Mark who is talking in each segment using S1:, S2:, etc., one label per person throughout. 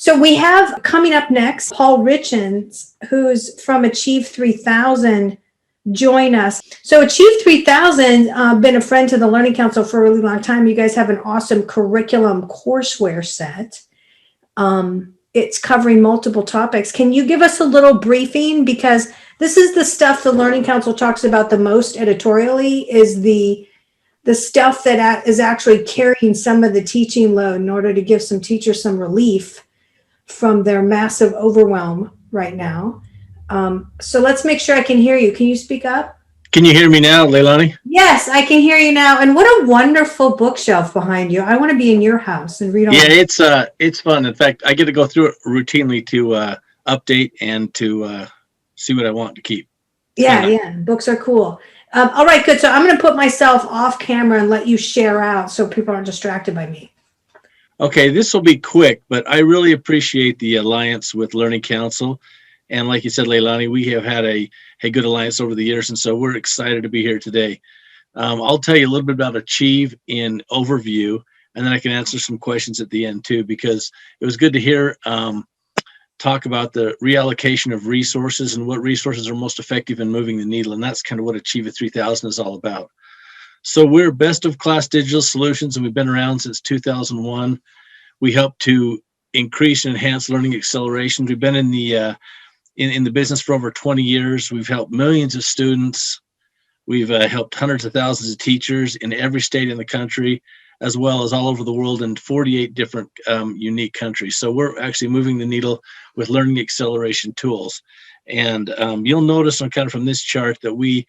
S1: So we have coming up next, Paul Richins, who's from Achieve 3000, join us. So Achieve 3000, been a friend to the Learning Council for a really long time. You guys have an awesome curriculum courseware set. It's covering multiple topics. Can you give us a little briefing? Because this is the stuff the Learning Council talks about the most editorially, is the stuff that is actually carrying some of the teaching load in order to give some teachers some relief from their massive overwhelm right now. So let's make sure I can hear you. Can you speak up?
S2: Can you hear me now, LeiLani?
S1: Yes, I can hear you now. And what a wonderful bookshelf behind you. I want to be in your house and read all.
S2: Yeah, it's fun. In fact, I get to go through it routinely to update and to see what I want to keep.
S1: Yeah, books are cool. All right, good. So I'm going to put myself off camera and let you share out so people aren't distracted by me.
S2: Okay, this will be quick, but I really appreciate the alliance with Learning Council. And like you said, LeiLani, we have had a good alliance over the years, and so we're excited to be here today. I'll tell you a little bit about Achieve in overview, and then I can answer some questions at the end too, because it was good to hear talk about the reallocation of resources and what resources are most effective in moving the needle, and that's kind of what Achieve 3000 is all about. So we're best of class digital solutions, and we've been around since 2001. We help to increase and enhance learning acceleration. We've been in the in the business for over 20 years. We've helped millions of students. We've helped hundreds of thousands of teachers in every state in the country, as well as all over the world in 48 different unique countries. So we're actually moving the needle with learning acceleration tools. And you'll notice on kind of from this chart that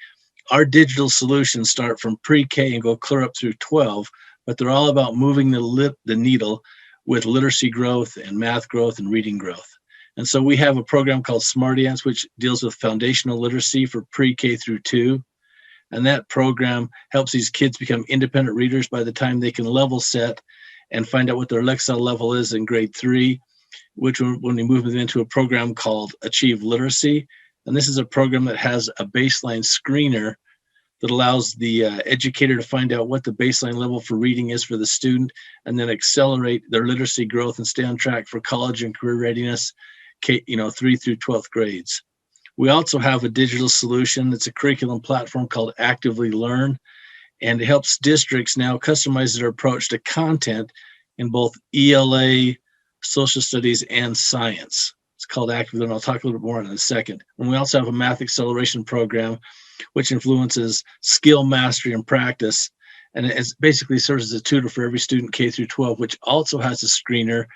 S2: our digital solutions start from pre-K and go clear up through 12, but they're all about moving the needle with literacy growth and math growth and reading growth. And so we have a program called SmartAnts, which deals with foundational literacy for pre-K through 2. And that program helps these kids become independent readers by the time they can level set and find out what their Lexile level is in grade 3, which when we move them into a program called Achieve Literacy. And this is a program that has a baseline screener that allows the educator to find out what the baseline level for reading is for the student, and then accelerate their literacy growth and stay on track for college and career readiness, 3 through 12th grades. We also have a digital solution that's a curriculum platform called Actively Learn, and it helps districts now customize their approach to content in both ELA, social studies, and science. It's called Actively Learn. I'll talk a little bit more in a second. And we also have a math acceleration program, which influences skill mastery and practice. And it basically serves as a tutor for every student K through 12, which also has a screener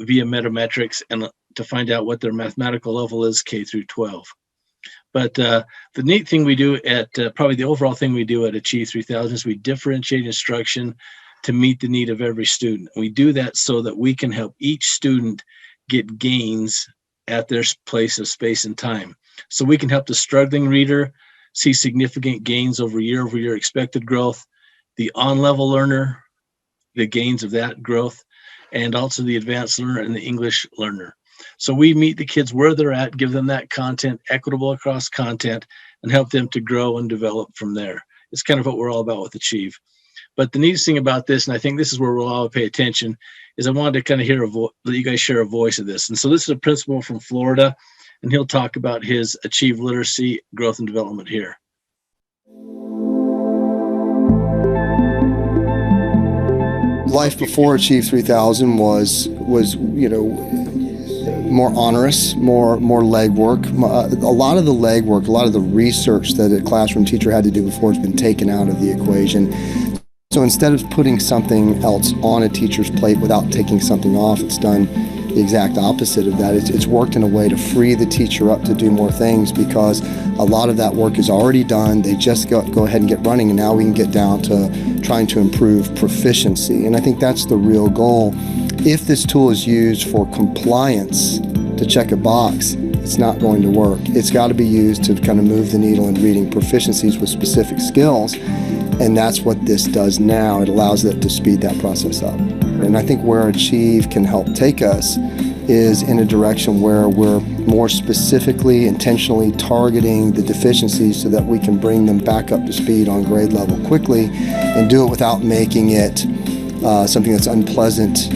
S2: via MetaMetrics and to find out what their mathematical level is K through 12. But the neat thing we do at probably the overall thing we do at Achieve 3000 is we differentiate instruction to meet the need of every student. We do that so that we can help each student get gains at their place of space and time. So we can help the struggling reader see significant gains over year expected growth, the on-level learner, the gains of that growth, and also the advanced learner and the English learner. So we meet the kids where they're at, give them that content, equitable across content, and help them to grow and develop from there. It's kind of what we're all about with Achieve. But the neatest thing about this, and I think this is where we'll all pay attention, is I wanted to kind of let you guys share a voice of this. And so this is a principal from Florida, and he'll talk about his Achieve Literacy growth and development here.
S3: Life before Achieve 3000 was more onerous, more legwork. A lot of the legwork, a lot of the research that a classroom teacher had to do before has been taken out of the equation. So instead of putting something else on a teacher's plate without taking something off, it's done the exact opposite of that. It's worked in a way to free the teacher up to do more things, because a lot of that work is already done. They just go ahead and get running, and now we can get down to trying to improve proficiency. And I think that's the real goal. If this tool is used for compliance, to check a box, it's not going to work. It's got to be used to kind of move the needle in reading proficiencies with specific skills. And that's what this does now. It allows it to speed that process up. And I think where Achieve can help take us is in a direction where we're more specifically, intentionally targeting the deficiencies so that we can bring them back up to speed on grade level quickly, and do it without making it something that's unpleasant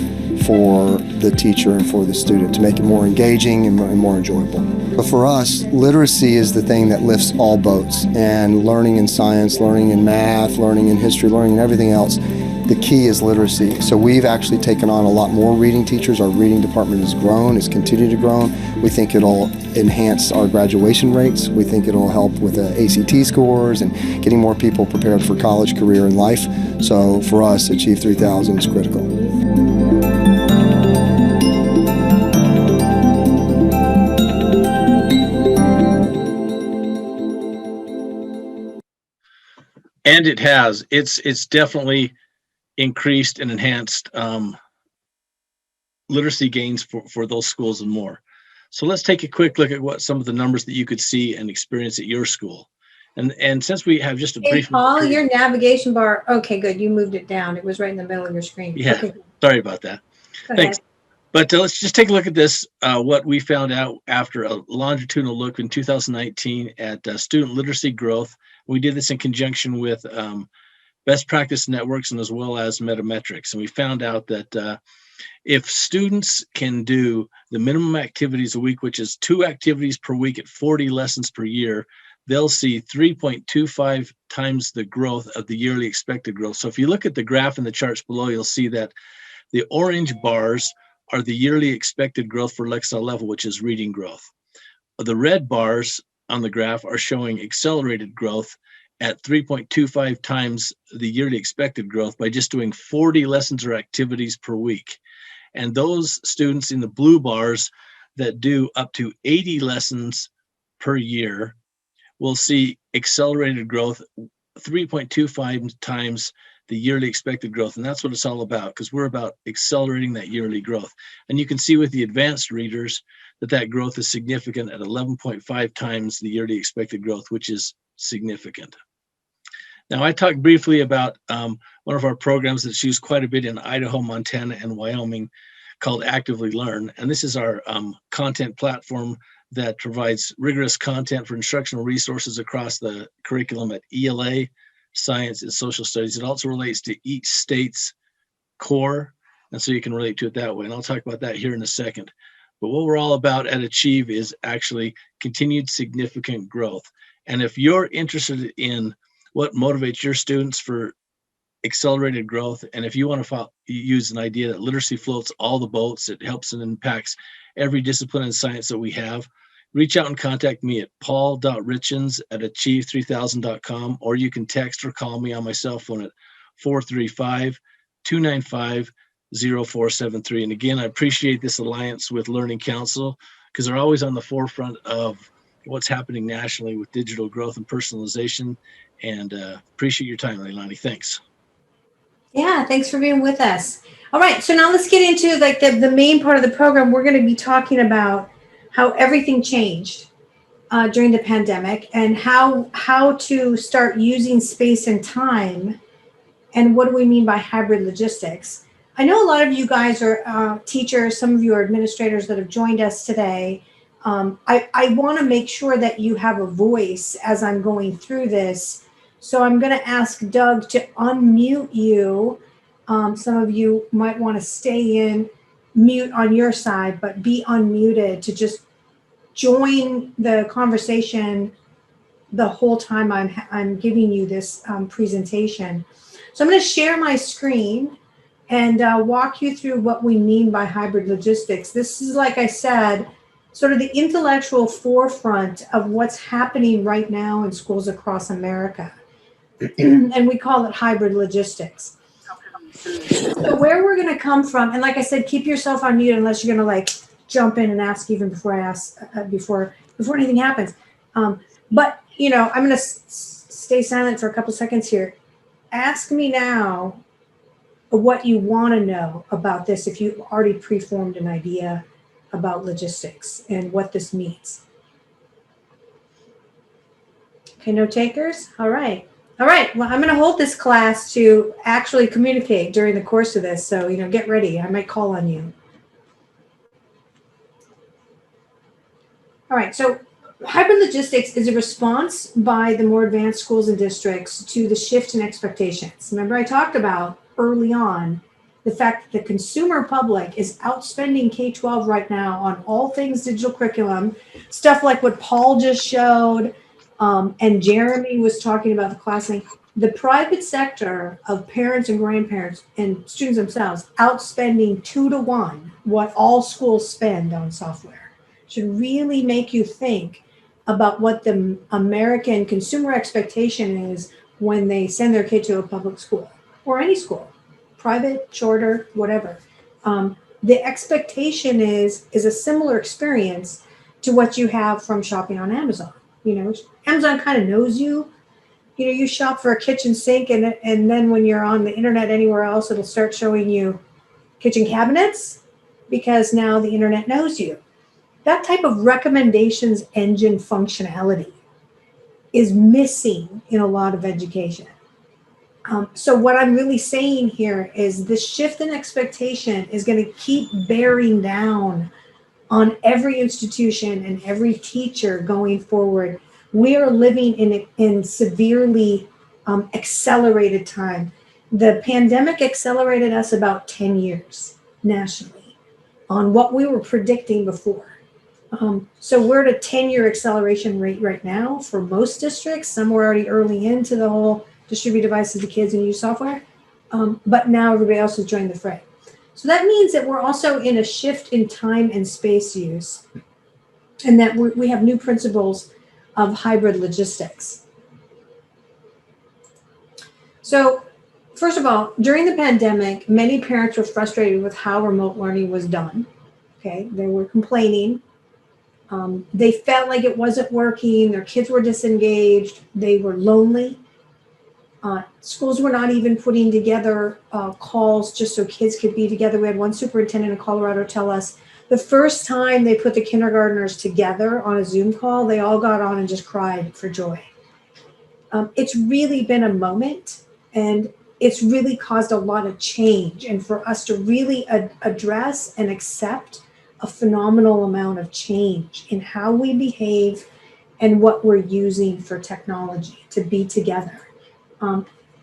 S3: for the teacher and for the student to make it more engaging and more enjoyable. But for us, literacy is the thing that lifts all boats, and learning in science, learning in math, learning in history, learning in everything else, the key is literacy. So we've actually taken on a lot more reading teachers. Our reading department has grown, it's continued to grow. We think it'll enhance our graduation rates. We think it'll help with ACT scores and getting more people prepared for college, career, and life. So for us, Achieve 3000 is critical.
S2: And it has. It's definitely increased and enhanced literacy gains for those schools and more. So let's take a quick look at what some of the numbers that you could see and experience at your school. And since we have just a
S1: Hey,
S2: brief...
S1: Paul, your navigation bar. Okay, good. You moved it down. It was right in the middle of your screen.
S2: Yeah,
S1: okay,
S2: sorry about that. Thanks. But let's just take a look at this, what we found out after a longitudinal look in 2019 at student literacy growth. We did this in conjunction with best practice networks and as well as MetaMetrics. And we found out that if students can do the minimum activities a week, which is 2 activities per week at 40 lessons per year, they'll see 3.25 times the growth of the yearly expected growth. So if you look at the graph in the charts below, you'll see that the orange bars are the yearly expected growth for lexile level, which is reading growth. The red bars on the graph are showing accelerated growth at 3.25 times the yearly expected growth by just doing 40 lessons or activities per week. And those students in the blue bars that do up to 80 lessons per year will see accelerated growth 3.25 times the yearly expected growth. And that's what it's all about, because we're about accelerating that yearly growth. And you can see with the advanced readers that growth is significant at 11.5 times the yearly expected growth, which is significant. Now, I talked briefly about one of our programs that's used quite a bit in Idaho, Montana, and Wyoming called Actively Learn. And this is our content platform that provides rigorous content for instructional resources across the curriculum at ELA, science, and social studies. It also relates to each state's core, and so you can relate to it that way. And I'll talk about that here in a second. But what we're all about at Achieve is actually continued significant growth. And if you're interested in what motivates your students for accelerated growth, and if you want to use an idea that literacy floats all the boats, it helps and impacts every discipline in science that we have, reach out and contact me at paul.richins@achieve3000.com, or you can text or call me on my cell phone at 435-295-0473. And again, I appreciate this alliance with Learning Counsel, because they're always on the forefront of what's happening nationally with digital growth and personalization. And appreciate your time, LeiLani. Thanks.
S1: Yeah, thanks for being with us. All right, so now let's get into like the main part of the program. We're going to be talking about how everything changed during the pandemic and how to start using space and time, and what do we mean by hybrid logistics. I know a lot of you guys are teachers, some of you are administrators that have joined us today. I want to make sure that you have a voice as I'm going through this. So I'm going to ask Doug to unmute you. Some of you might want to stay in mute on your side, but be unmuted to just join the conversation the whole time I'm giving you this presentation. So I'm going to share my screen and walk you through what we mean by hybrid logistics. This is, like I said, sort of the intellectual forefront of what's happening right now in schools across America. And we call it hybrid logistics. So where we're going to come from, and like I said, keep yourself on mute unless you're going to like jump in and ask even before I ask, before anything happens. But, you know, I'm going to stay silent for a couple seconds here. Ask me now what you want to know about this if you've already preformed an idea about logistics and what this means. Okay, no takers? All right. All right, well, I'm going to hold this class to actually communicate during the course of this. So, you know, get ready. I might call on you. All right, so hybrid logistics is a response by the more advanced schools and districts to the shift in expectations. Remember, I talked about early on the fact that the consumer public is outspending K-12 right now on all things digital curriculum, stuff like what Paul just showed, and Jeremy was talking about the class thing. The private sector of parents and grandparents and students themselves outspending 2 to 1 what all schools spend on software should really make you think about what the American consumer expectation is when they send their kid to a public school or any school, private, charter, whatever. The expectation is a similar experience to what you have from shopping on Amazon. Amazon kind of knows you. You shop for a kitchen sink, and then when you're on the internet anywhere else, it'll start showing you kitchen cabinets because now the internet knows you. That type of recommendations engine functionality is missing in a lot of education. So what I'm really saying here is the shift in expectation is going to keep bearing down on every institution and every teacher going forward. We are living in severely accelerated time. The pandemic accelerated us about 10 years nationally on what we were predicting before. So we're at a 10-year acceleration rate right now for most districts. Some were already early into the whole distribute devices to kids and use software, but now everybody else has joined the fray. So that means that we're also in a shift in time and space use, and that we have new principles of hybrid logistics. So first of all, during the pandemic, many parents were frustrated with how remote learning was done. Okay, they were complaining. They felt like it wasn't working. Their kids were disengaged. They were lonely. Schools were not even putting together calls just so kids could be together. We had one superintendent in Colorado tell us the first time they put the kindergartners together on a Zoom call, they all got on and just cried for joy. It's really been a moment, and it's really caused a lot of change. And for us to really address and accept a phenomenal amount of change in how we behave and what we're using for technology to be together.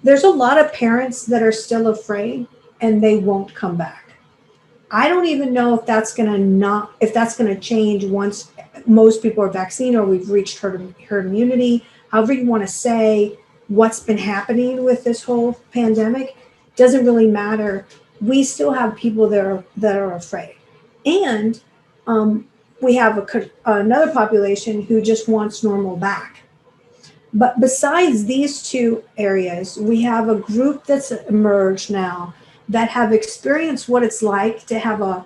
S1: There's a lot of parents that are still afraid and they won't come back. I don't even know if that's going to change once most people are vaccinated or we've reached herd immunity. However you want to say what's been happening with this whole pandemic, doesn't really matter. We still have people that are afraid. And we have another population who just wants normal back. But besides these two areas, we have a group that's emerged now that have experienced what it's like to have a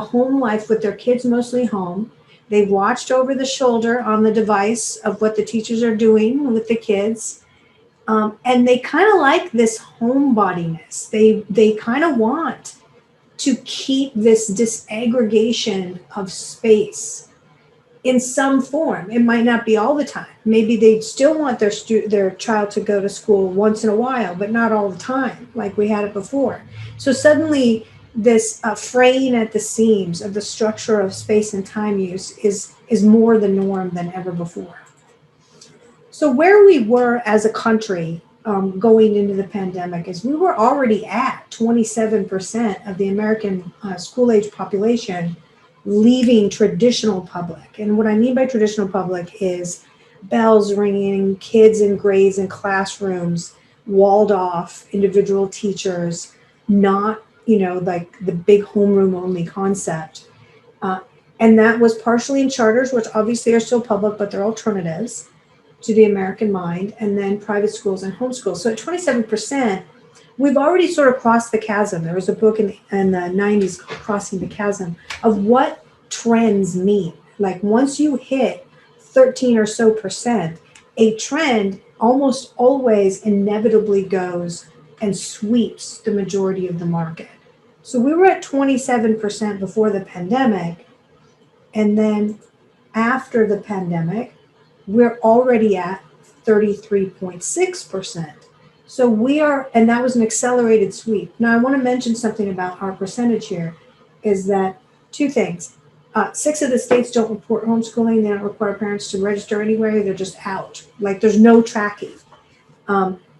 S1: home life with their kids mostly home. They've watched over the shoulder on the device of what the teachers are doing with the kids. And they kind of like this homebodiness. They kind of want to keep this disaggregation of space in some form. It might not be all the time. Maybe they still want their child to go to school once in a while, but not all the time, like we had it before. So suddenly this fraying at the seams of the structure of space and time use is more the norm than ever before. So where we were as a country going into the pandemic is we were already at 27% of the American school-age population leaving traditional public. And what I mean by traditional public is bells ringing, kids in grades and classrooms, walled off, individual teachers, not, like the big homeroom only concept. And that was partially in charters, which obviously are still public, but they're alternatives to the American mind, and then private schools and homeschools. So at 27%, we've already sort of crossed the chasm. There was a book in the 90s called Crossing the Chasm of what trends mean. Like once you hit 13 or so percent, a trend almost always inevitably goes and sweeps the majority of the market. So we were at 27% before the pandemic. And then after the pandemic, we're already at 33.6%. So we are, and that was an accelerated sweep. Now I want to mention something about our percentage here, is that two things. 6 of the states don't report homeschooling. They don't require parents to register anywhere. They're just out. Like there's no tracking.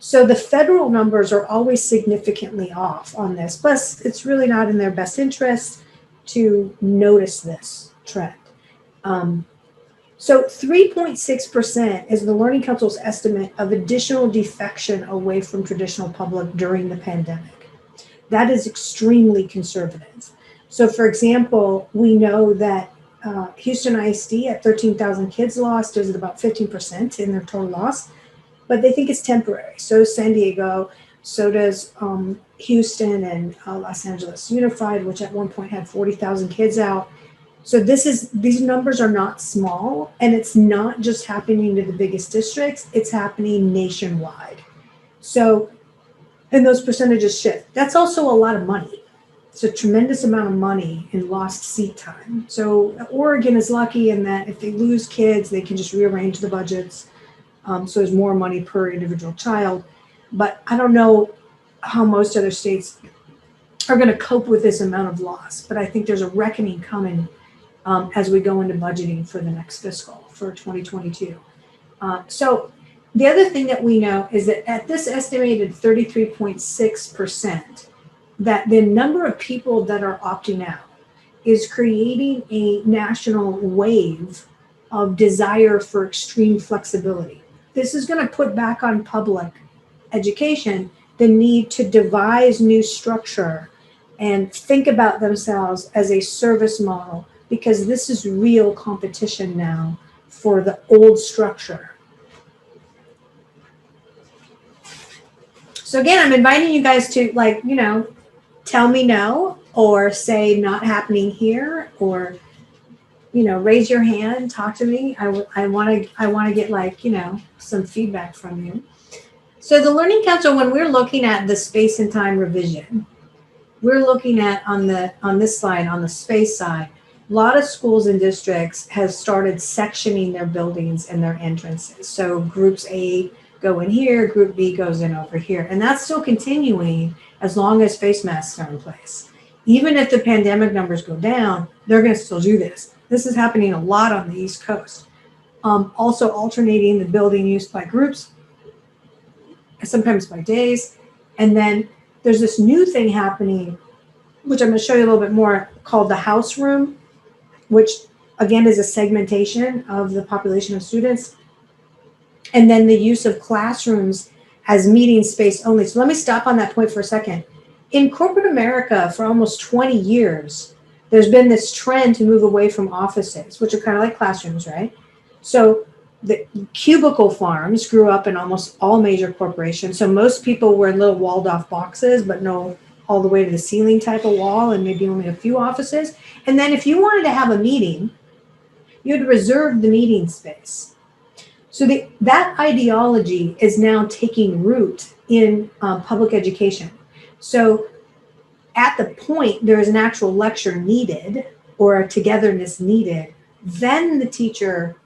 S1: So the federal numbers are always significantly off on this. Plus, it's really not in their best interest to notice this trend. So 3.6% is the Learning Council's estimate of additional defection away from traditional public during the pandemic. That is extremely conservative. So for example, we know that Houston ISD at 13,000 kids lost is about 15% in their total loss, but they think it's temporary. So does San Diego, so does Houston and Los Angeles Unified, which at one point had 40,000 kids out. So these numbers are not small, and it's not just happening to the biggest districts, it's happening nationwide. So, and those percentages shift. That's also a lot of money. It's a tremendous amount of money in lost seat time. So Oregon is lucky in that if they lose kids, they can just rearrange the budgets. So there's more money per individual child. But I don't know how most other states are going to cope with this amount of loss. But I think there's a reckoning coming as we go into budgeting for the next fiscal for 2022. So the other thing that we know is that at this estimated 33.6%, that the number of people that are opting out is creating a national wave of desire for extreme flexibility. This is going to put back on public education the need to devise new structure and think about themselves as a service model, because this is real competition now for the old structure. So again, I'm inviting you guys to, like, you know, tell me no, or say not happening here, or, you know, raise your hand, talk to me. I want to get, like, you know, some feedback from you. So the Learning Council, when we're looking at the space and time revision, we're looking at on this slide, on the space side, a lot of schools and districts have started sectioning their buildings and their entrances. So groups A go in here, group B goes in over here. And that's still continuing as long as face masks are in place. Even if the pandemic numbers go down, they're going to still do this. This is happening a lot on the East Coast. Also alternating the building use by groups, sometimes by days. And then there's this new thing happening, which I'm going to show you a little bit more, called the house room, which again is a segmentation of the population of students. And then the use of classrooms as meeting space only. So let me stop on that point for a second. In corporate America, for almost 20 years, there's been this trend to move away from offices, which are kind of like classrooms, right? So the cubicle farms grew up in almost all major corporations. So most people were in little walled off boxes, but no all the way to the ceiling type of wall, and maybe only a few offices. And then if you wanted to have a meeting, you had to reserve the meeting space. So that ideology is now taking root in public education. So at the point there is an actual lecture needed or a togetherness needed, then the teacher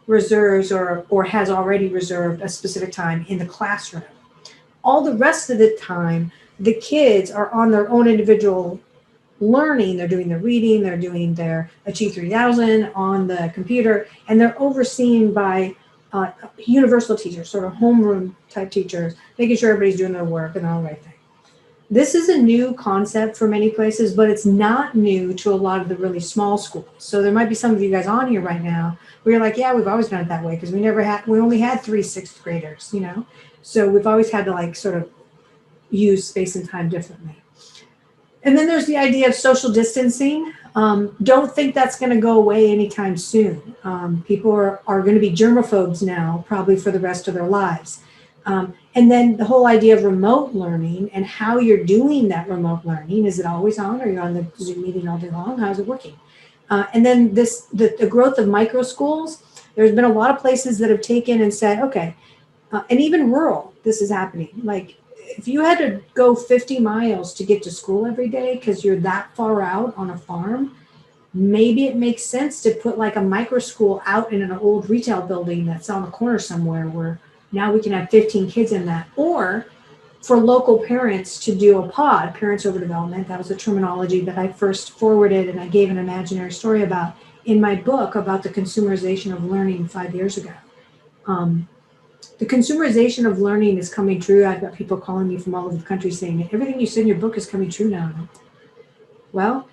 S1: reserves or has already reserved a specific time in the classroom. All the rest of the time, the kids are on their own individual learning. They're doing their reading, they're doing their Achieve 3000 on the computer, and they're overseen by universal teachers, sort of homeroom type teachers, making sure everybody's doing their work and all the right thing. This is a new concept for many places, but it's not new to a lot of the really small schools. So there might be some of you guys on here right now where you're like, yeah, we've always done it that way because we only had 3 6th graders, you know? So we've always had to like sort of use space and time differently. And then there's the idea of social distancing. Don't think that's going to go away anytime soon. People are going to be germaphobes now, probably for the rest of their lives. And then the whole idea of remote learning and how you're doing that remote learning. Is it always on, or you're on the Zoom meeting all day long? How's it working? And then the growth of micro schools. There's been a lot of places that have taken and said, okay, and even rural, this is happening. Like if you had to go 50 miles to get to school every day because you're that far out on a farm, maybe it makes sense to put like a micro school out in an old retail building that's on the corner somewhere where now we can have 15 kids in that. Or for local parents to do a pod, parents over development. That was a terminology that I first forwarded and I gave an imaginary story about in my book about the consumerization of learning 5 years ago. The consumerization of learning is coming true. I've got people calling me from all over the country saying, everything you said in your book is coming true now. Well,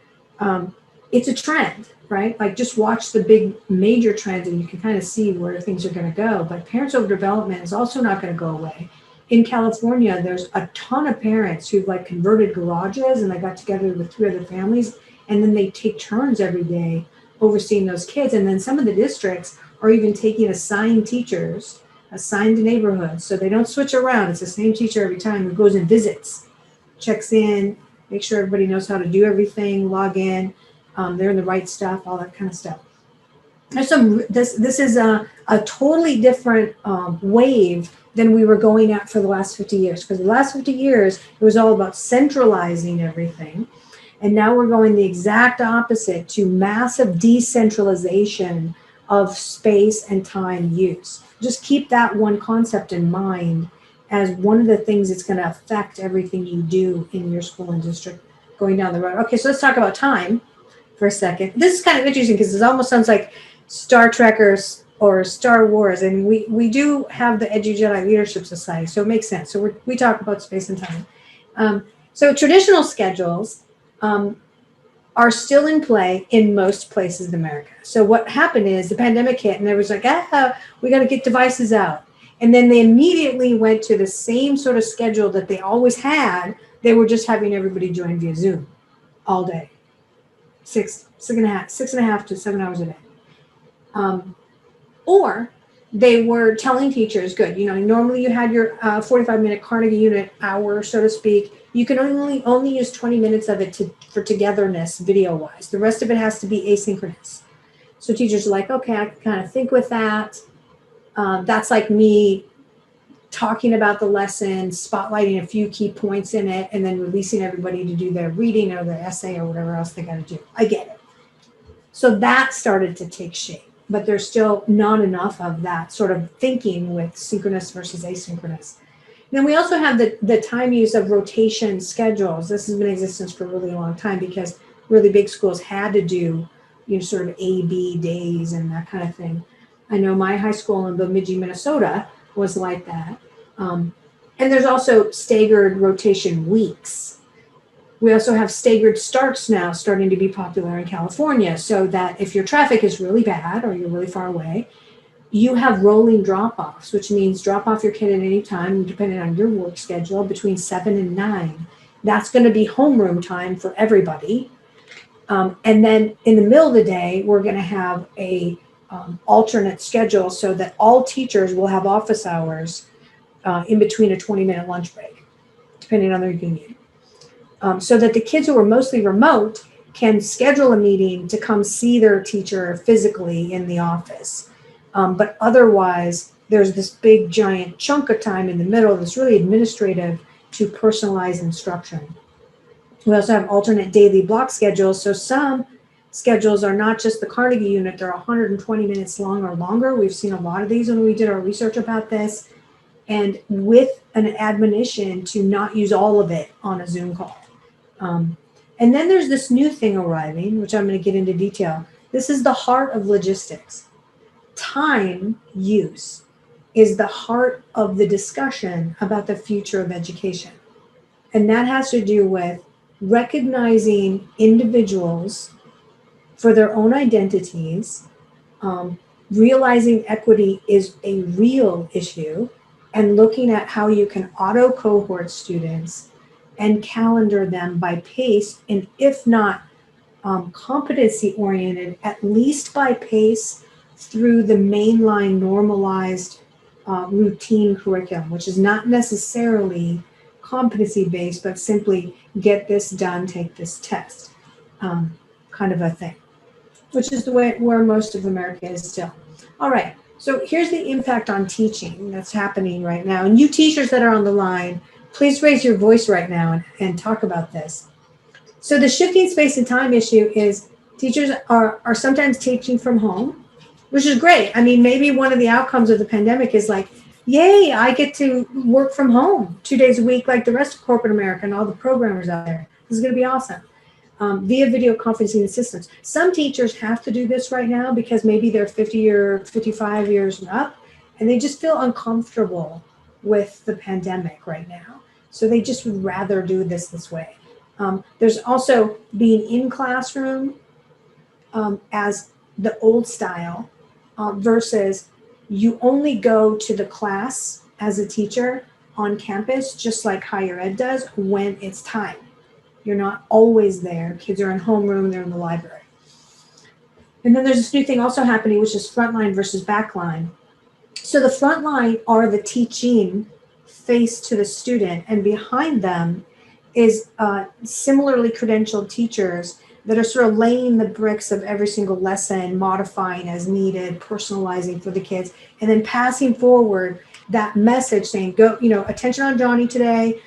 S1: it's a trend, right? Like just watch the big major trends and you can kind of see where things are going to go. But parents overdevelopment is also not going to go away. In California, there's a ton of parents who've like converted garages and they got together with 3 other families and then they take turns every day overseeing those kids. And then some of the districts are even taking assigned teachers, assigned to neighborhoods. So they don't switch around. It's the same teacher every time who goes and visits, checks in, make sure everybody knows how to do everything, log in, they're in the right stuff, all that kind of stuff. There's this is a totally different wave than we were going at for the last 50 years. Because the last 50 years, it was all about centralizing everything. And now we're going the exact opposite to massive decentralization of space and time use. Just keep that one concept in mind as one of the things that's going to affect everything you do in your school and district going down the road. Okay, so let's talk about time for a second. This is kind of interesting because it almost sounds like Star Trek or Star Wars, and we do have the Edu Jedi Leadership Society, so it makes sense. So we talk about space and time. So traditional schedules are still in play in most places in America. So what happened is the pandemic hit and everyone's like, we got to get devices out. And then they immediately went to the same sort of schedule that they always had. They were just having everybody join via Zoom all day, six and a half to 7 hours a day. Or they were telling teachers, good, normally you had your 45-minute Carnegie unit hour, so to speak. You can only use 20 minutes of it for togetherness video-wise. The rest of it has to be asynchronous. So teachers are like, okay, I can kind of think with that. That's like me talking about the lesson, spotlighting a few key points in it, and then releasing everybody to do their reading or their essay or whatever else they got to do. I get it. So that started to take shape, but there's still not enough of that sort of thinking with synchronous versus asynchronous. And then we also have the time use of rotation schedules. This has been in existence for a really long time because really big schools had to do, sort of A-B days and that kind of thing. I know my high school in Bemidji, Minnesota was like that. And there's also staggered rotation weeks. We also have staggered starts now starting to be popular in California, so that if your traffic is really bad or you're really far away, you have rolling drop-offs, which means drop off your kid at any time, depending on your work schedule, between 7 and 9. That's going to be homeroom time for everybody. And then in the middle of the day, we're going to have a alternate schedule so that all teachers will have office hours in between a 20-minute lunch break, depending on their union. So that the kids who are mostly remote can schedule a meeting to come see their teacher physically in the office. But otherwise, there's this big giant chunk of time in the middle that's really administrative to personalize instruction. We also have alternate daily block schedules. So some schedules are not just the Carnegie unit, they're 120 minutes long or longer. We've seen a lot of these when we did our research about this. And with an admonition to not use all of it on a Zoom call. And then there's this new thing arriving, which I'm going to get into detail. This is the heart of logistics. Time use is the heart of the discussion about the future of education. And that has to do with recognizing individuals for their own identities, realizing equity is a real issue, and looking at how you can auto-cohort students and calendar them by pace, and if not competency-oriented, at least by pace through the mainline normalized routine curriculum, which is not necessarily competency-based, but simply get this done, take this test, kind of a thing, which is the way where most of America is still. All right, so here's the impact on teaching that's happening right now. And you teachers that are on the line, please raise your voice right now and talk about this. So the shifting space and time issue is teachers are sometimes teaching from home, which is great. I mean, maybe one of the outcomes of the pandemic is like, yay, I get to work from home 2 days a week like the rest of corporate America and all the programmers out there. This is going to be awesome. Via video conferencing systems. Some teachers have to do this right now because maybe they're 50 or 55 years and up, and they just feel uncomfortable with the pandemic right now. So they just would rather do this way. There's also being in classroom as the old style versus you only go to the class as a teacher on campus, just like higher ed does, when it's time. You're not always there. Kids are in homeroom, they're in the library. And then there's this new thing also happening, which is frontline versus backline. So the frontline are the teaching face to the student, and behind them is similarly credentialed teachers that are sort of laying the bricks of every single lesson, modifying as needed, personalizing for the kids, and then passing forward that message saying, go, attention on Johnny today,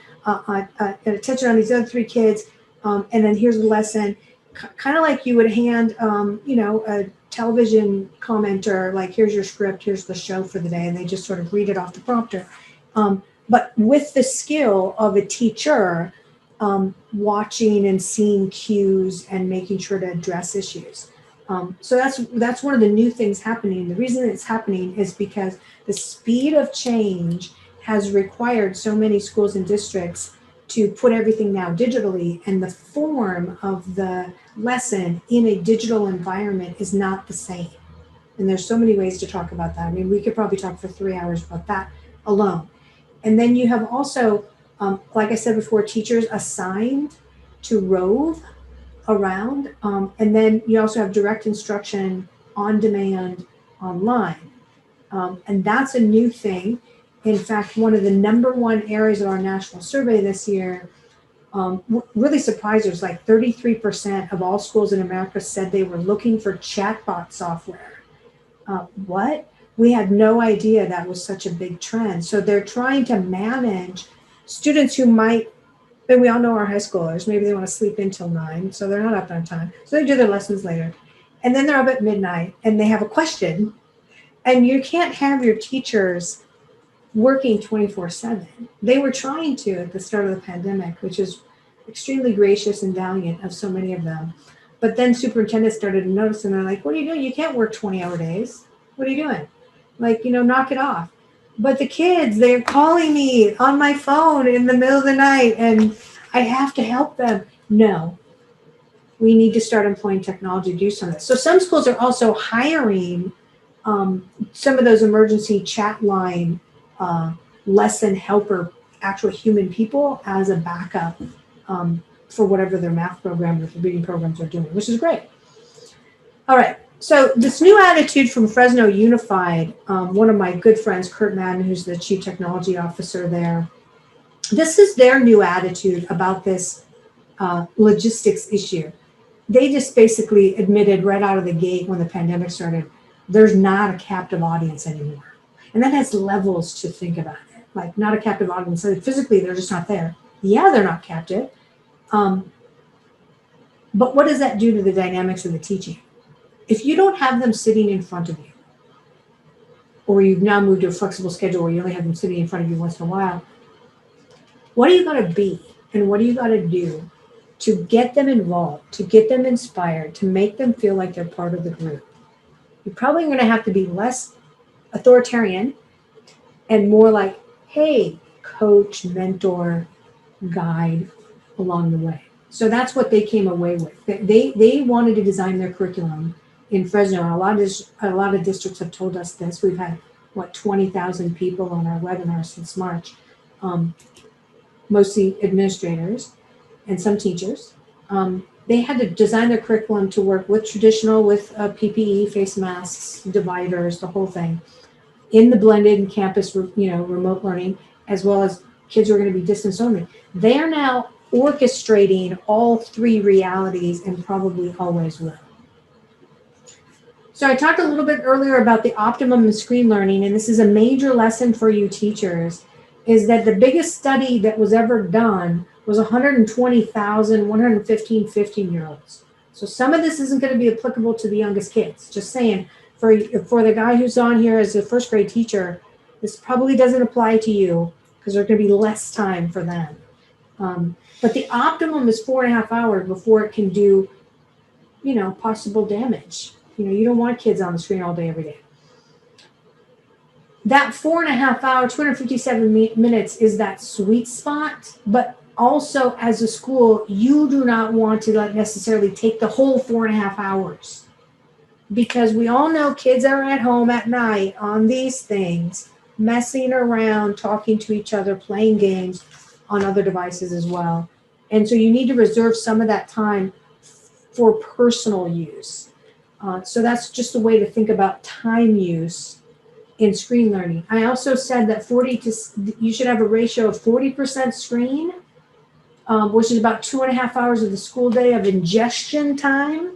S1: attention on these other three kids, and then here's the lesson. Kind of like you would hand, a television commenter, like, here's your script, here's the show for the day, and they just sort of read it off the prompter. But with the skill of a teacher, watching and seeing cues and making sure to address issues. So that's one of the new things happening. The reason it's happening is because the speed of change has required so many schools and districts to put everything now digitally, and the form of the lesson in a digital environment is not the same. And there's so many ways to talk about that. I mean, we could probably talk for 3 hours about that alone. And then you have also, like I said before, teachers assigned to rove around. And then you also have direct instruction on demand online. And that's a new thing. In fact, one of the number one areas of our national survey this year really surprised us. Like 33% of all schools in America said they were looking for chatbot software. What? We had no idea that was such a big trend. So they're trying to manage students who might, and we all know our high schoolers, maybe they want to sleep in till 9, so they're not up on time. So they do their lessons later. And then they're up at midnight and they have a question. And you can't have your teachers working 24/7. They were trying to at the start of the pandemic, which is extremely gracious and valiant of so many of them. But then superintendents started to notice, and they're like, what are you doing? You can't work 20-hour days. What are you doing? Like, knock it off. But the kids, they're calling me on my phone in the middle of the night, and I have to help them. No, we need to start employing technology to do some of this. So some schools are also hiring some of those emergency chat line lesson helper, actual human people as a backup for whatever their math program or their reading programs are doing, which is great. All right. So this new attitude from Fresno Unified, one of my good friends, Kurt Madden, who's the chief technology officer there, this is their new attitude about this logistics issue. They just basically admitted right out of the gate when the pandemic started, there's not a captive audience anymore. And that has levels to think about it. Like, not a captive audience. So physically, they're just not there. Yeah, they're not captive. But what does that do to the dynamics of the teaching? If you don't have them sitting in front of you, or you've now moved to a flexible schedule where you only have them sitting in front of you once in a while, what are you going to be? And what do you got to do to get them involved, to get them inspired, to make them feel like they're part of the group? You're probably going to have to be less authoritarian and more like, hey, coach, mentor, guide along the way. So that's what they came away with. They wanted to design their curriculum in Fresno. And a lot of districts have told us this. We've had 20,000 people on our webinar since March, mostly administrators and some teachers. They had to design their curriculum to work with traditional, with PPE, face masks, dividers, the whole thing, in the blended and campus, remote learning, as well as kids who are going to be distance only. They are now orchestrating all three realities and probably always will. So I talked a little bit earlier about the optimum in screen learning, and this is a major lesson for you teachers, is that the biggest study that was ever done was 120,000, 15-year-olds. So some of this isn't going to be applicable to the youngest kids. Just saying, for the guy who's on here as a first grade teacher, this probably doesn't apply to you because there's going to be less time for them. But the optimum is 4.5 hours before it can do, possible damage. You don't want kids on the screen all day, every day. that 4.5 hour, 257 minutes is that sweet spot, but also as a school, you do not want to like necessarily take the whole 4.5 hours, because we all know kids are at home at night on these things, messing around, talking to each other, playing games on other devices as well. And so you need to reserve some of that time for personal use. So that's just a way to think about time use in screen learning. I also said that you should have a ratio of 40% screen, which is about 2.5 hours of the school day of ingestion time,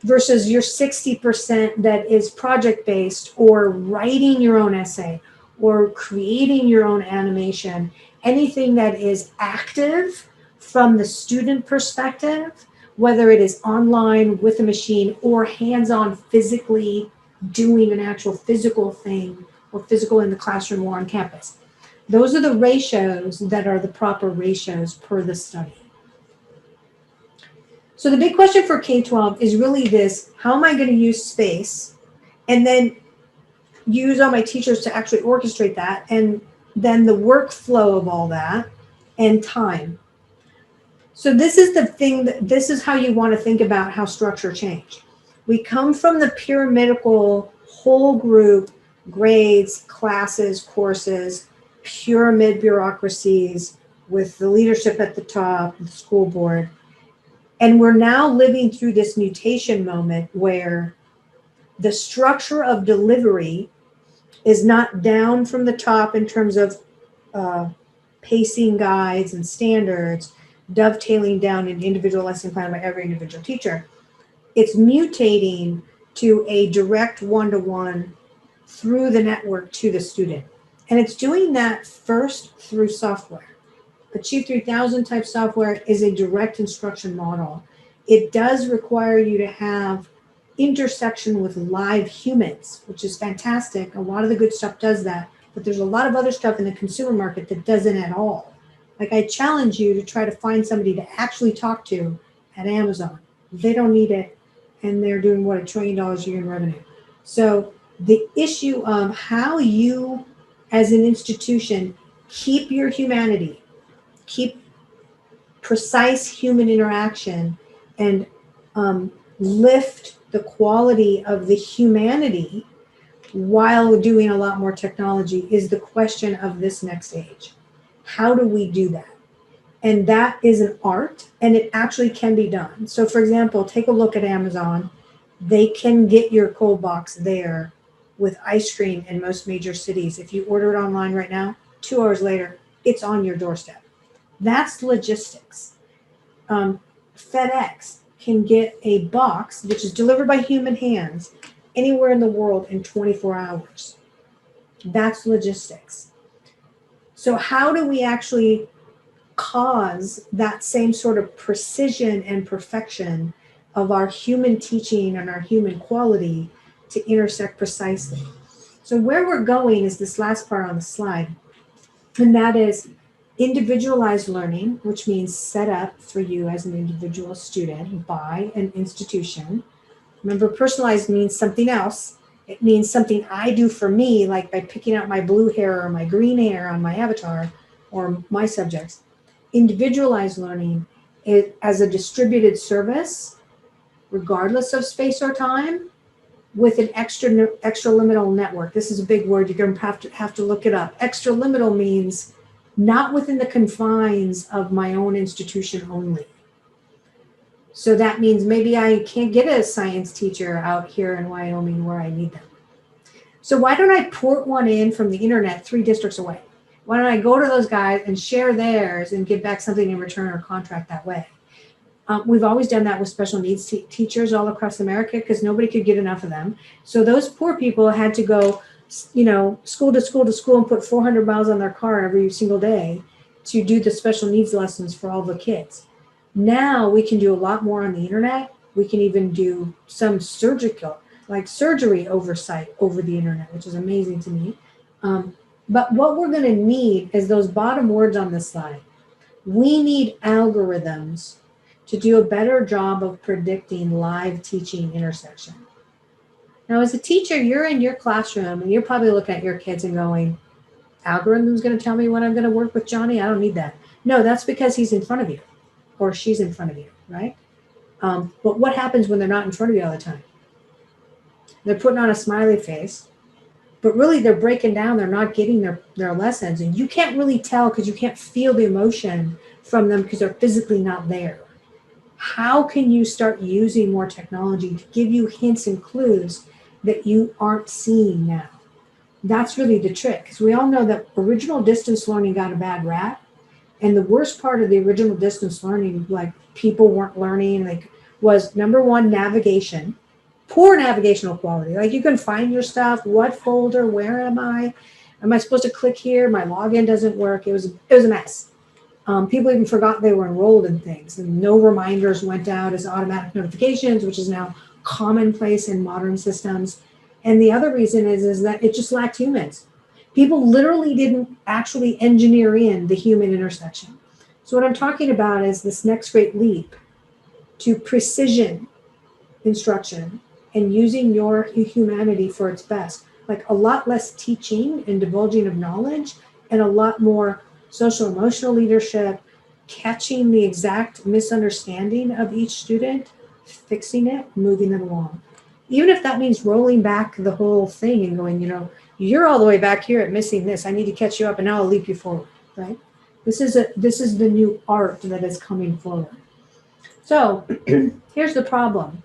S1: versus your 60% that is project-based, or writing your own essay, or creating your own animation, anything that is active from the student perspective, whether it is online with a machine or hands-on physically doing an actual physical thing, or physical in the classroom or on campus. Those are the ratios that are the proper ratios per the study. So the big question for K-12 is really this: how am I going to use space, and then use all my teachers to actually orchestrate that, and then the workflow of all that, and time. So this is the thing this is how you want to think about how structure changed. We come from the pyramidal whole group, grades, classes, courses, pyramid bureaucracies with the leadership at the top, the school board. And we're now living through this mutation moment where the structure of delivery is not down from the top in terms of pacing guides and standards, dovetailing down an individual lesson plan by every individual teacher. It's mutating to a direct one-to-one through the network to the student. And it's doing that first through software. Achieve 3000 type software is a direct instruction model. It does require you to have intersection with live humans, which is fantastic. A lot of the good stuff does that, but there's a lot of other stuff in the consumer market that doesn't at all. Like, I challenge you to try to find somebody to actually talk to at Amazon. They don't need it, and they're doing what, $1 trillion a year in revenue. So the issue of how you as an institution keep your humanity, keep precise human interaction, and lift the quality of the humanity while doing a lot more technology is the question of this next age. How do we do that? And that is an art, and it actually can be done. So for example, take a look at Amazon. They can get your cold box there with ice cream in most major cities. If you order it online right now, 2 hours later, it's on your doorstep. That's logistics. FedEx can get a box, which is delivered by human hands, anywhere in the world in 24 hours. That's logistics. So how do we actually cause that same sort of precision and perfection of our human teaching and our human quality to intersect precisely? So where we're going is this last part on the slide, and that is individualized learning, which means set up for you as an individual student by an institution. Remember, personalized means something else. It means something I do for me, like by picking out my blue hair or my green hair on my avatar or my subjects. Individualized learning is as a distributed service, regardless of space or time, with an extraliminal network. This is a big word. You're going to have to look it up. Extraliminal means not within the confines of my own institution only. So that means maybe I can't get a science teacher out here in Wyoming where I need them. So why don't I port one in from the internet 3 districts away? Why don't I go to those guys and share theirs and give back something in return or contract that way? We've always done that with special needs teachers all across America because nobody could get enough of them. So those poor people had to go, school to school to school and put 400 miles on their car every single day to do the special needs lessons for all the kids. Now we can do a lot more on the internet. We can even do some surgery oversight over the internet, which is amazing to me. But what we're going to need is those bottom words on this slide. We need algorithms to do a better job of predicting live teaching intersection. Now, as a teacher, you're in your classroom and you're probably looking at your kids and going, algorithm's going to tell me when I'm going to work with Johnny. I don't need that. No, that's because he's in front of you or she's in front of you, right? But what happens when they're not in front of you all the time? They're putting on a smiley face, but really they're breaking down. They're not getting their lessons. And you can't really tell because you can't feel the emotion from them because they're physically not there. How can you start using more technology to give you hints and clues that you aren't seeing now? That's really the trick, because we all know that original distance learning got a bad rap. And the worst part of the original distance learning, like people weren't learning, like was number one, navigation, poor navigational quality. Like you can find your stuff, what folder, where am I? Am I supposed to click here? My login doesn't work. It was a mess. People even forgot they were enrolled in things, and no reminders went out as automatic notifications, which is now commonplace in modern systems. And the other reason is that it just lacked humans. People literally didn't actually engineer in the human intersection. So what I'm talking about is this next great leap to precision instruction and using your humanity for its best. Like a lot less teaching and divulging of knowledge and a lot more social emotional leadership, catching the exact misunderstanding of each student, fixing it, moving them along. Even if that means rolling back the whole thing and going, you're all the way back here at missing this. I need to catch you up and now I'll leap you forward, right? This is the new art that is coming forward. So here's the problem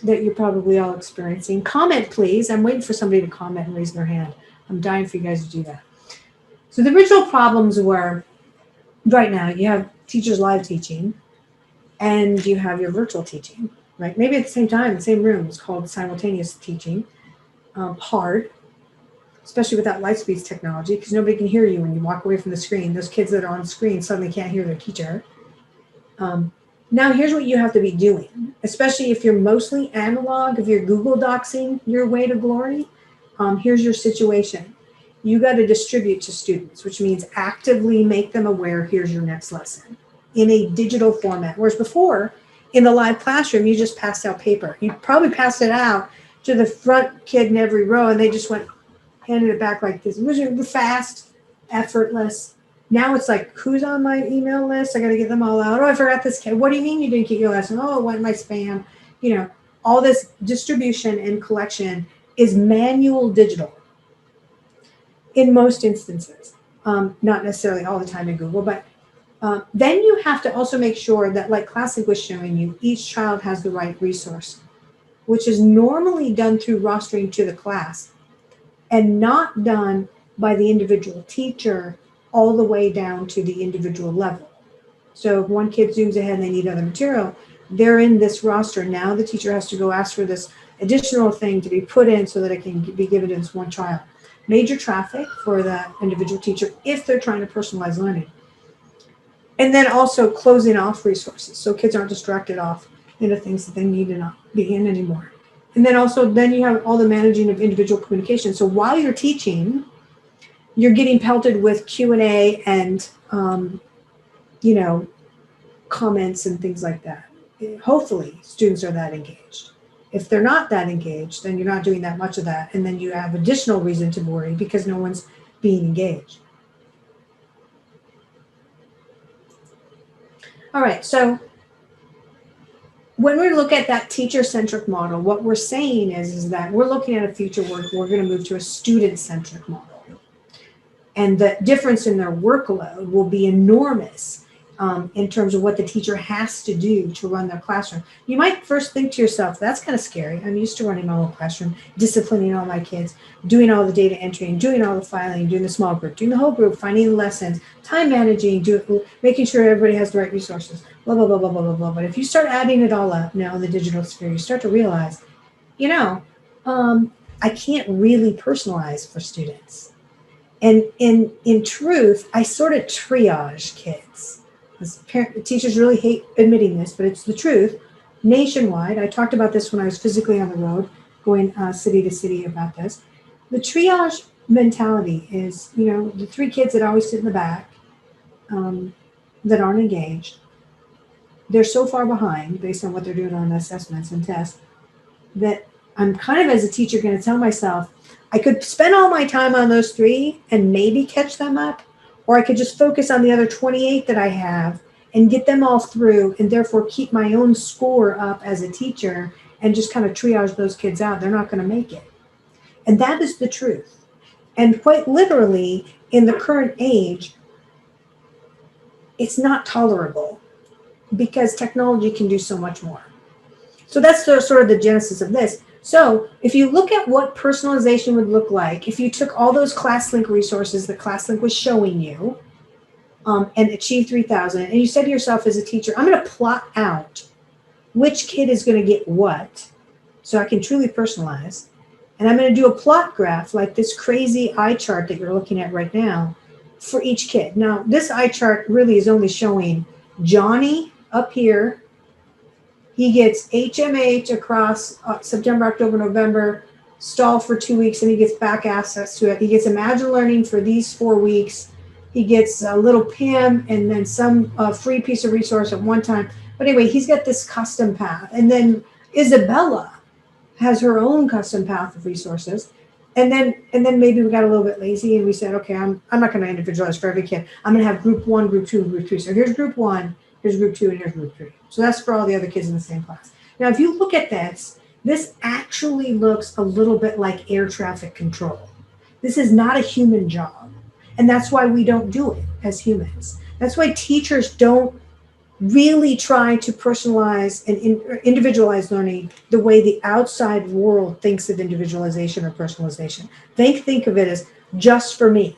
S1: that you're probably all experiencing. Comment, please. I'm waiting for somebody to comment and raise their hand. I'm dying for you guys to do that. So the original problems were, right now you have teachers live teaching and you have your virtual teaching, right? Maybe at the same time, the same room. It's called simultaneous teaching. Hard, especially without Lightspeed's technology, because nobody can hear you when you walk away from the screen. Those kids that are on screen suddenly can't hear their teacher. Now here's what you have to be doing, especially if you're mostly analog, if you're Google Docsing your way to glory. Here's your situation. You got to distribute to students, which means actively make them aware, here's your next lesson in a digital format. Whereas before, in the live classroom, you just passed out paper. You probably passed it out to the front kid in every row, and they just handed it back like this. It was fast, effortless. Now it's like, who's on my email list? I got to get them all out. Oh, I forgot this kid. What do you mean you didn't get your lesson? Oh, it went in my spam. All this distribution and collection is manual digital in most instances. Not necessarily all the time in Google, but then you have to also make sure that, like Classic was showing you, each child has the right resource, which is normally done through rostering to the class and not done by the individual teacher all the way down to the individual level. So if one kid zooms ahead and they need other material, they're in this roster. Now the teacher has to go ask for this additional thing to be put in so that it can be given to this one child. Major traffic for the individual teacher if they're trying to personalize learning. And then also closing off resources so kids aren't distracted off into things that they need to not be in anymore. And then also, then you have all the managing of individual communication. So while you're teaching, you're getting pelted with Q&A and, comments and things like that. Hopefully, students are that engaged. If they're not that engaged, then you're not doing that much of that. And then you have additional reason to worry because no one's being engaged. All right, so when we look at that teacher-centric model, what we're saying is that we're looking at a future where we're going to move to a student-centric model. And the difference in their workload will be enormous in terms of what the teacher has to do to run their classroom. You might first think to yourself, that's kind of scary. I'm used to running my own classroom, disciplining all my kids, doing all the data entry, and doing all the filing, doing the small group, doing the whole group, finding the lessons, time managing, making sure everybody has the right resources, blah, blah, blah, blah, blah, blah, blah. But if you start adding it all up now in the digital sphere, you start to realize, I can't really personalize for students. And in truth, I sort of triage kids. Teachers really hate admitting this, but it's the truth. Nationwide, I talked about this when I was physically on the road, going city to city about this. The triage mentality is, the 3 kids that always sit in the back that aren't engaged, they're so far behind based on what they're doing on assessments and tests that I'm kind of, as a teacher, going to tell myself, I could spend all my time on those 3 and maybe catch them up, or I could just focus on the other 28 that I have and get them all through, and therefore keep my own score up as a teacher and just kind of triage those kids out. They're not going to make it. And that is the truth. And quite literally, in the current age, it's not tolerable because technology can do so much more. So that's sort of the genesis of this. So if you look at what personalization would look like, if you took all those ClassLink resources that ClassLink was showing you, and Achieve 3000, and you said to yourself as a teacher, I'm going to plot out which kid is going to get what, so I can truly personalize. And I'm going to do a plot graph like this crazy eye chart that you're looking at right now for each kid. Now, this eye chart really is only showing Johnny up here. He gets HMH across September, October, November, stall for 2 weeks, and he gets back access to it. He gets Imagine Learning for these 4 weeks. He gets a little PIM and then some free piece of resource at one time. But anyway, he's got this custom path. And then Isabella has her own custom path of resources. And then maybe we got a little bit lazy and we said, okay, I'm not going to individualize for every kid. I'm going to have group 1, group 2, and group 3. So here's group 1, here's group 2, and here's group 3. So that's for all the other kids in the same class. Now, if you look at this actually looks a little bit like air traffic control. This is not a human job. And that's why we don't do it as humans. That's why teachers don't really try to personalize and individualize learning the way the outside world thinks of individualization or personalization. They think of it as just for me,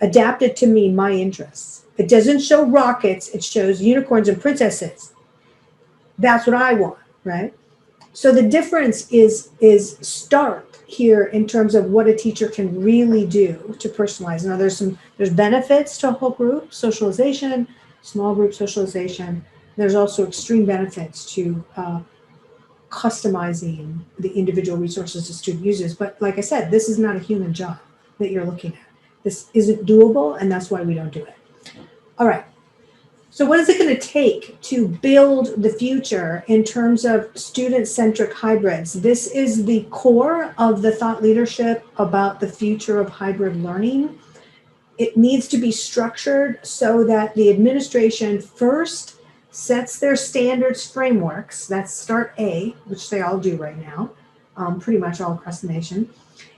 S1: adapted to me, my interests. It doesn't show rockets, it shows unicorns and princesses. That's what I want, right? So the difference is stark here in terms of what a teacher can really do to personalize. Now there's benefits to whole group socialization, small group socialization. There's also extreme benefits to customizing the individual resources the student uses. But like I said, this is not a human job that you're looking at. This isn't doable, and that's why we don't do it. All right. So what is it going to take to build the future in terms of student-centric hybrids? This is the core of the thought leadership about the future of hybrid learning. It needs to be structured so that the administration first sets their standards frameworks. That's start A, which they all do right now, pretty much all across the nation.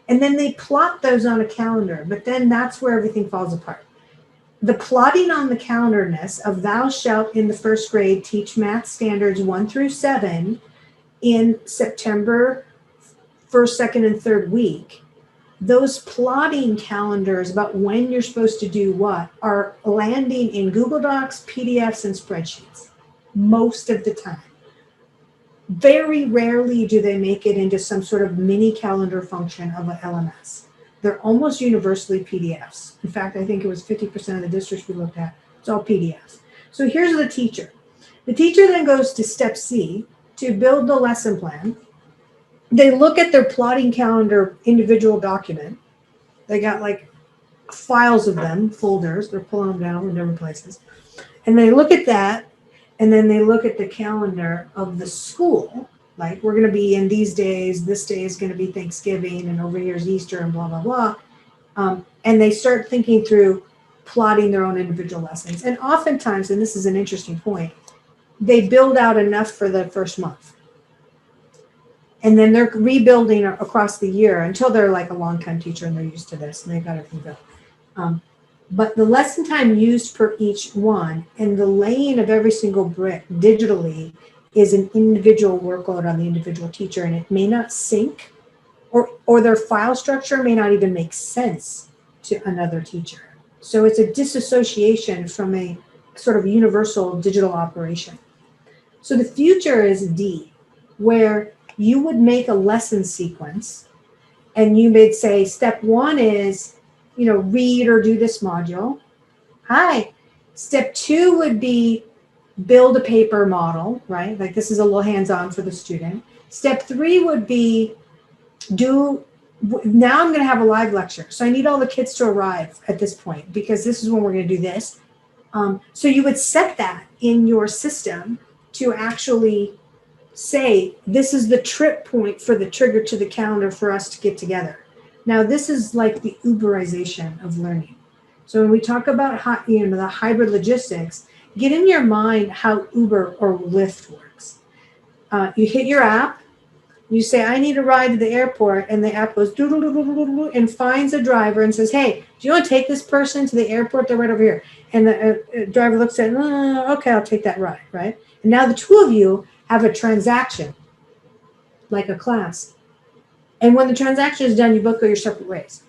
S1: And then they plot those on a calendar, but then that's where everything falls apart. The plotting on the calendar-ness of thou shalt in the first grade teach math standards 1 through 7 in September 1st, 2nd, and 3rd week. Those plotting calendars about when you're supposed to do what are landing in Google Docs, PDFs, and spreadsheets most of the time. Very rarely do they make it into some sort of mini calendar function of an LMS. They're almost universally PDFs. In fact, I think it was 50% of the districts we looked at. It's all PDFs. So here's the teacher. The teacher then goes to step C to build the lesson plan. They look at their plotting calendar individual document. They got like files of them, folders. They're pulling them down from different places. And they look at that, and then they look at the calendar of the school. Like, we're going to be in these days, this day is going to be Thanksgiving, and over here is Easter, and blah, blah, blah. And they start thinking through plotting their own individual lessons. And oftentimes, and this is an interesting point, they build out enough for the first month. And then they're rebuilding across the year until they're like a long-time teacher and they're used to this and they've got everything built. But the lesson time used per each one and the laying of every single brick digitally is an individual workload on the individual teacher, and it may not sync or their file structure may not even make sense to another teacher. So it's a disassociation from a sort of universal digital operation. So the future is D, where you would make a lesson sequence and you would say, step 1 is, read or do this module. Hi. Step 2 would be build a paper model, right? Like this is a little hands-on for the student. Step 3 would be now I'm going to have a live lecture. So I need all the kids to arrive at this point because this is when we're going to do this. So you would set that in your system to actually say, this is the trip point for the trigger to the calendar for us to get together. Now, this is like the Uberization of learning. So when we talk about the hybrid logistics, get in your mind how Uber or Lyft works. You hit your app, you say, I need a ride to the airport, and the app goes doodle and finds a driver and says, hey, do you want to take this person to the airport? They're right over here. And the driver looks at it, okay, I'll take that ride, right? And now the two of you have a transaction, like a class. And when the transaction is done, you both go your separate ways.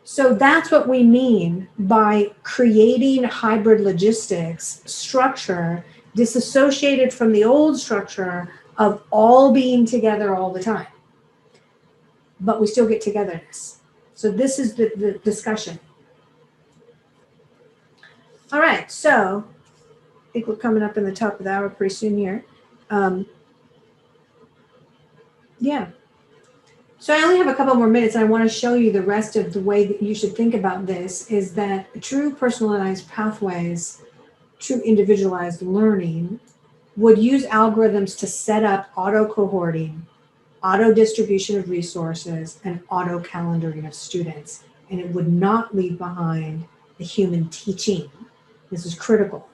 S1: So that's what we mean by creating hybrid logistics structure disassociated from the old structure of all being together all the time. But we still get togetherness. So this is the discussion. All right, so I think we're coming up in the top of the hour pretty soon here. Yeah. So I only have a couple more minutes. And I want to show you the rest of the way that you should think about this is that true personalized pathways, true individualized learning would use algorithms to set up auto cohorting, auto distribution of resources, and auto calendaring of students. And it would not leave behind the human teaching. This is critical.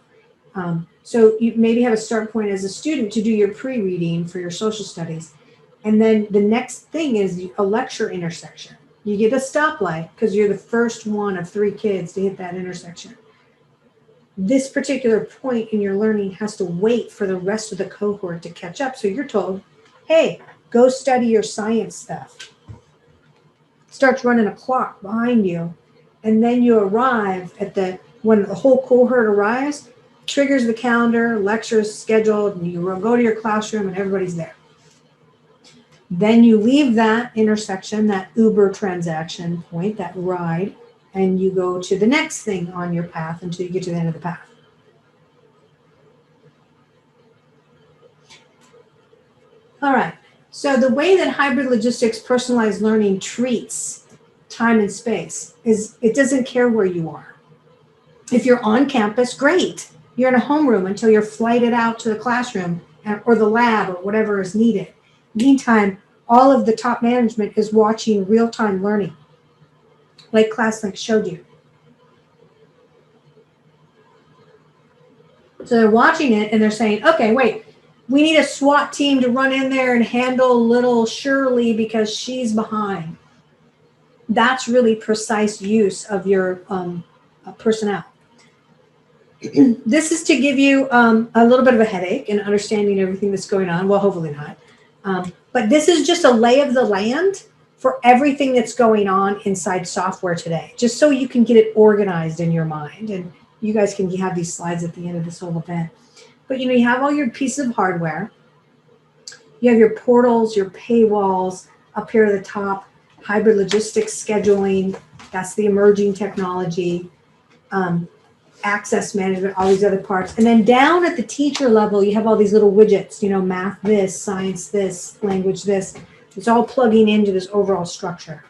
S1: So you maybe have a start point as a student to do your pre-reading for your social studies. And then the next thing is a lecture intersection. You get a stoplight because you're the first one of 3 kids to hit that intersection. This particular point in your learning has to wait for the rest of the cohort to catch up. So you're told, hey, go study your science stuff. Starts running a clock behind you. And then you arrive at when the whole cohort arrives, triggers the calendar, lecture is scheduled, and you go to your classroom and everybody's there. Then you leave that intersection, that Uber transaction point, that ride, and you go to the next thing on your path until you get to the end of the path. All right, so the way that hybrid logistics personalized learning treats time and space is it doesn't care where you are. If you're on campus, great. You're in a homeroom until you're flighted out to the classroom or the lab or whatever is needed. Meantime, all of the top management is watching real-time learning, like ClassLink showed you. So they're watching it and they're saying, okay, wait, we need a SWAT team to run in there and handle little Shirley because she's behind. That's really precise use of your personnel. This is to give you a little bit of a headache in understanding everything that's going on. Well, hopefully not. But this is just a lay of the land for everything that's going on inside software today, just so you can get it organized in your mind. And you guys can have these slides at the end of this whole event. But you have all your pieces of hardware. You have your portals, your paywalls up here at the top, hybrid logistics scheduling. That's the emerging technology. Access management, all these other parts. And then down at the teacher level, you have all these little widgets, math this, science this, language this. It's all plugging into this overall structure.